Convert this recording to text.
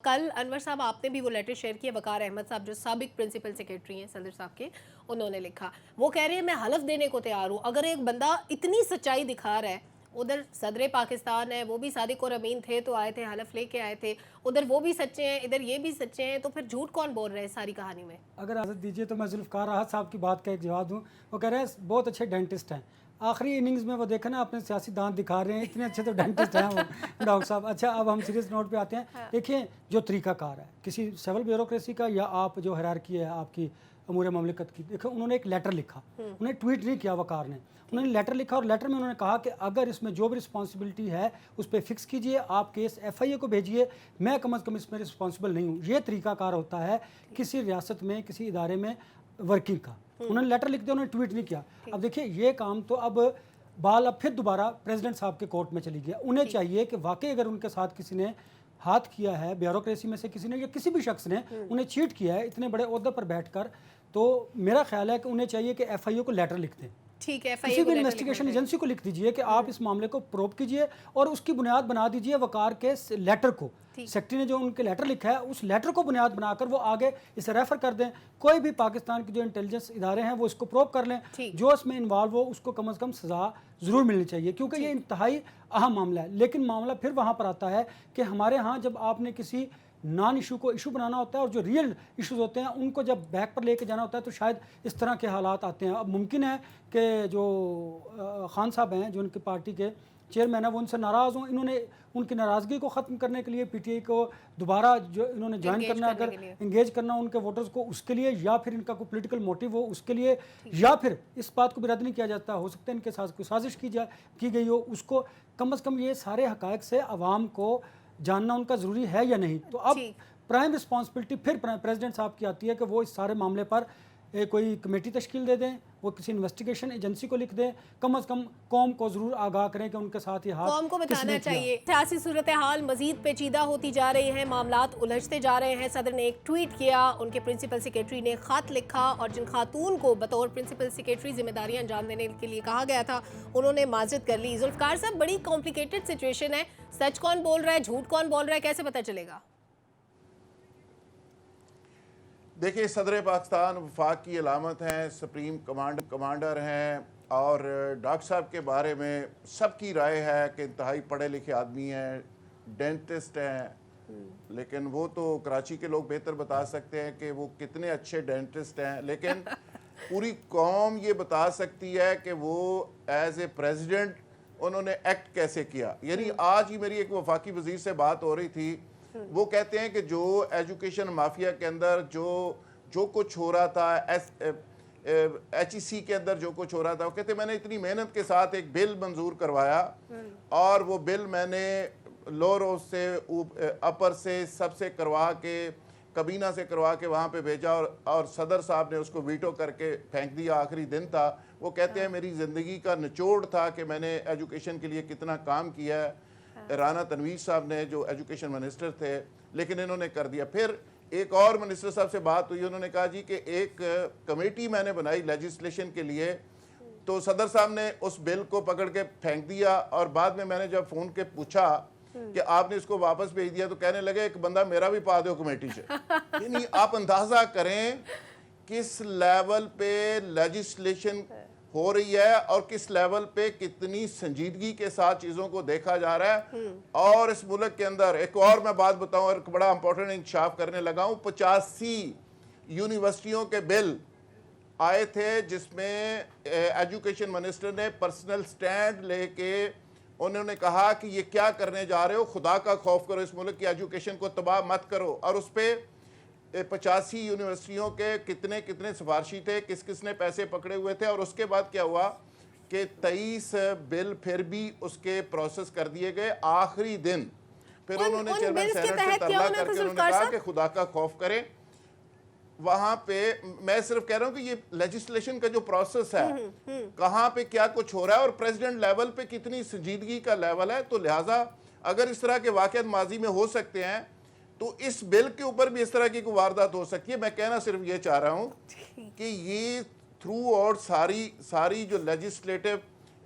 کل انور صاحب آپ نے بھی وہ لیٹر شیئر کیا، وقار احمد صاحب جو سابق پرنسپل سیکریٹری ہیں صدر صاحب کے، انہوں نے لکھا، وہ کہہ رہے ہیں میں حلف دینے کو تیار ہوں، اگر ایک بندہ اتنی سچائی دکھا رہا ہے، ادھر صدر پاکستان ہے، وہ بھی صادق اور امین تھے تو آئے تھے، حلف لے کے آئے تھے، ادھر وہ بھی سچے ہیں، ادھر یہ بھی سچے ہیں، تو پھر جھوٹ کون بول رہے ہیں ساری کہانی میں؟ اگر اجازت دیجیے تو میں ذوالفقار احد صاحب کی بات کا ایک جواب دوں. وہ کہہ رہے ہیں بہت اچھے ڈینٹسٹ ہیں. آخری اننگز میں وہ دیکھا نا اپنے سیاسی دانت دکھا رہے ہیں، اتنے اچھے تو ڈینٹسٹ ہیں وہ ڈاکٹر صاحب. اچھا اب ہم سیریس نوٹ پہ آتے ہیں. دیکھیں جو طریقہ کار ہے کسی سول بیوروکریسی کا یا آپ جو ہیرارکی ہے آپ کی امور مملکت کی، دیکھو انہوں نے ایک لیٹر لکھا، انہوں نے ٹویٹ نہیں کیا وقار نے، انہوں نے لیٹر لکھا اور لیٹر میں انہوں نے کہا کہ اگر اس میں جو بھی رسپانسبلٹی ہے اس پہ فکس کیجئے، آپ کیس ایف آئی اے کو بھیجئے، میں کم از کم اس میں رسپانسبل نہیں ہوں. یہ طریقہ کار ہوتا ہے کسی ریاست میں کسی ادارے میں ورکنگ کا. انہوں نے لیٹر لکھ دیا، انہوں نے ٹویٹ نہیں کیا. اب دیکھیں یہ کام تو اب بال اب پھر دوبارہ پریزیڈنٹ صاحب کے کورٹ میں چلی گیا. انہیں چاہیے کہ واقعی اگر ان کے ساتھ کسی نے ہاتھ کیا ہے بیوروکریسی میں سے کسی نے یا کسی بھی شخص نے انہیں چیٹ کیا ہے اتنے بڑے عہدے پر بیٹھ کر، تو میرا خیال ہے کہ انہیں چاہیے کہ ایف آئی اے کو لیٹر لکھ دیں. ٹھیک ہے، کسی بھی انویسٹیگیشن ایجنسی کو لکھ دیجئے کہ آپ اس معاملے کو پروب کیجئے اور اس کی بنیاد بنا دیجئے وقار کے لیٹر کو. سیکرٹری نے جو ان کے لیٹر لکھا ہے اس لیٹر کو بنیاد بنا کر وہ آگے اسے ریفر کر دیں. کوئی بھی پاکستان کے جو انٹیلیجنس ادارے ہیں وہ اس کو پروب کر لیں، جو اس میں انوالو ہو اس کو کم از کم سزا ضرور ملنی چاہیے، کیونکہ یہ انتہائی اہم معاملہ ہے. لیکن معاملہ پھر وہاں پر آتا ہے کہ ہمارے ہاں جب آپ نے کسی نان ایشو کو ایشو بنانا ہوتا ہے اور جو ریئل ایشوز ہوتے ہیں ان کو جب بیک پر لے کے جانا ہوتا ہے تو شاید اس طرح کے حالات آتے ہیں. اب ممکن ہے کہ جو خان صاحب ہیں جو ان کی پارٹی کے چیئرمین ہیں وہ ان سے ناراض ہوں، انہوں نے ان کی ناراضگی کو ختم کرنے کے لیے پی ٹی آئی کو دوبارہ جو انہوں نے جوائن کرنا، اگر انگیج کرنا ان کے ووٹرز کو اس کے لیے، یا پھر ان کا کوئی پولیٹیکل موٹیو ہو اس کے لیے، یا پھر اس بات کو بھی رد نہیں کیا جاتا، ہو سکتا ہے ان کے ساتھ کوئی سازش کی گئی ہو، اس کو کم از کم یہ سارے حقائق سے عوام کو جاننا ان کا ضروری ہے یا نہیں. تو اب پرائم رسپانسبلٹی پھر پریزیڈنٹ صاحب کی آتی ہے کہ وہ اس سارے معاملے پر کوئی کمیٹی تشکیل دے دیں، وہ کسی انویسٹیگیشن ایجنسی کو لکھ دیں، کم از کم قوم کو ضرور آگاہ کریں کہ ان کے ساتھ یہ ہاتھ قوم کو بتانا چاہیے. سیاسی صورتحال مزید پیچیدہ ہوتی جا رہی ہے، معاملات الجھتے جا رہے ہیں. صدر نے ایک ٹویٹ کیا، ان کے پرنسپل سیکریٹری نے خط لکھا اور جن خاتون کو بطور پرنسپل سیکریٹری ذمہ داریاں انجام دینے کے لیے کہا گیا تھا انہوں نے معذرت کر لی. ذوالفقار صاحب بڑی کمپلیکیٹڈ سچویشن ہے، سچ کون بول رہا ہے جھوٹ کون بول رہا ہے کیسے پتہ چلے گا؟ دیکھیں صدر پاکستان وفاق کی علامت ہیں، سپریم کمانڈر ہیں، اور ڈاکٹر صاحب کے بارے میں سب کی رائے ہے کہ انتہائی پڑھے لکھے آدمی ہیں، ڈینٹسٹ ہیں. لیکن وہ تو کراچی کے لوگ بہتر بتا سکتے ہیں کہ وہ کتنے اچھے ڈینٹسٹ ہیں. لیکن پوری قوم یہ بتا سکتی ہے کہ وہ ایز اے پریزیڈنٹ انہوں نے ایکٹ کیسے کیا. یعنی آج ہی میری ایک وفاقی وزیر سے بات ہو رہی تھی، وہ کہتے ہیں کہ جو ایجوکیشن مافیا کے اندر جو کچھ ہو رہا تھا، ایچ ای سی کے اندر جو کچھ ہو رہا تھا، وہ کہتے ہیں میں نے اتنی محنت کے ساتھ ایک بل منظور کروایا اور وہ بل میں نے لوور ہاؤس سے اپر سے سب سے کروا کے کابینہ سے کروا کے وہاں پہ بھیجا اور صدر صاحب نے اس کو ویٹو کر کے پھینک دیا. آخری دن تھا. وہ کہتے ہیں میری زندگی کا نچوڑ تھا کہ میں نے ایجوکیشن کے لیے کتنا کام کیا ہے. رانا تنویر صاحب نے جو ایجوکیشن منسٹر تھے، لیکن انہوں نے کر دیا. پھر ایک اور منسٹر صاحب سے بات ہوئی، انہوں نے کہا جی کہ ایک کمیٹی میں نے بنائی لیجسلیشن کے لیے، تو صدر صاحب نے اس بل کو پکڑ کے پھینک دیا. اور بعد میں نے جب فون کے پوچھا کہ آپ نے اس کو واپس بھیج دیا تو کہنے لگے ایک بندہ میرا بھی پا دو کمیٹی سے. یعنی آپ اندازہ کریں کس لیول پہ لیجسلیشن ہو رہی ہے اور کس لیول پہ کتنی سنجیدگی کے ساتھ چیزوں کو دیکھا جا رہا ہے. اور اس ملک کے اندر ایک اور میں بات بتاؤں اور ایک بڑا امپورٹنٹ انکشاف کرنے لگا ہوں، 85 یونیورسٹیوں کے بل آئے تھے جس میں ایجوکیشن منسٹر نے پرسنل سٹینڈ لے کے انہوں نے کہا کہ یہ کیا کرنے جا رہے ہو، خدا کا خوف کرو، اس ملک کی ایجوکیشن کو تباہ مت کرو. اور اس پہ 85 یونیورسٹیوں کے کتنے سفارشی تھے، کس نے پیسے پکڑے ہوئے تھے. اور اس کے بعد کیا ہوا کہ 23 بل پھر بھی اس کے پروسیس کر دیے گئے. آخری دن پھر انہوں نے چیئرمین سینٹ سے ترلا کر کے انہوں نے کہا کہ خدا کا خوف کریں. وہاں پہ میں صرف کہہ رہا ہوں کہ یہ لیجسلیشن کا جو پروسیس ہے کہاں پہ کیا کچھ ہو رہا ہے اور پریزیڈنٹ لیول پہ کتنی سنجیدگی کا لیول ہے. تو لہٰذا اگر اس طرح کے واقعات ماضی میں ہو سکتے ہیں تو اس بل کے اوپر بھی اس طرح کی کوئی واردات ہو سکتی ہے. میں کہنا صرف یہ چاہ رہا ہوں کہ یہ تھرو آؤٹ ساری جو لیجسلیٹو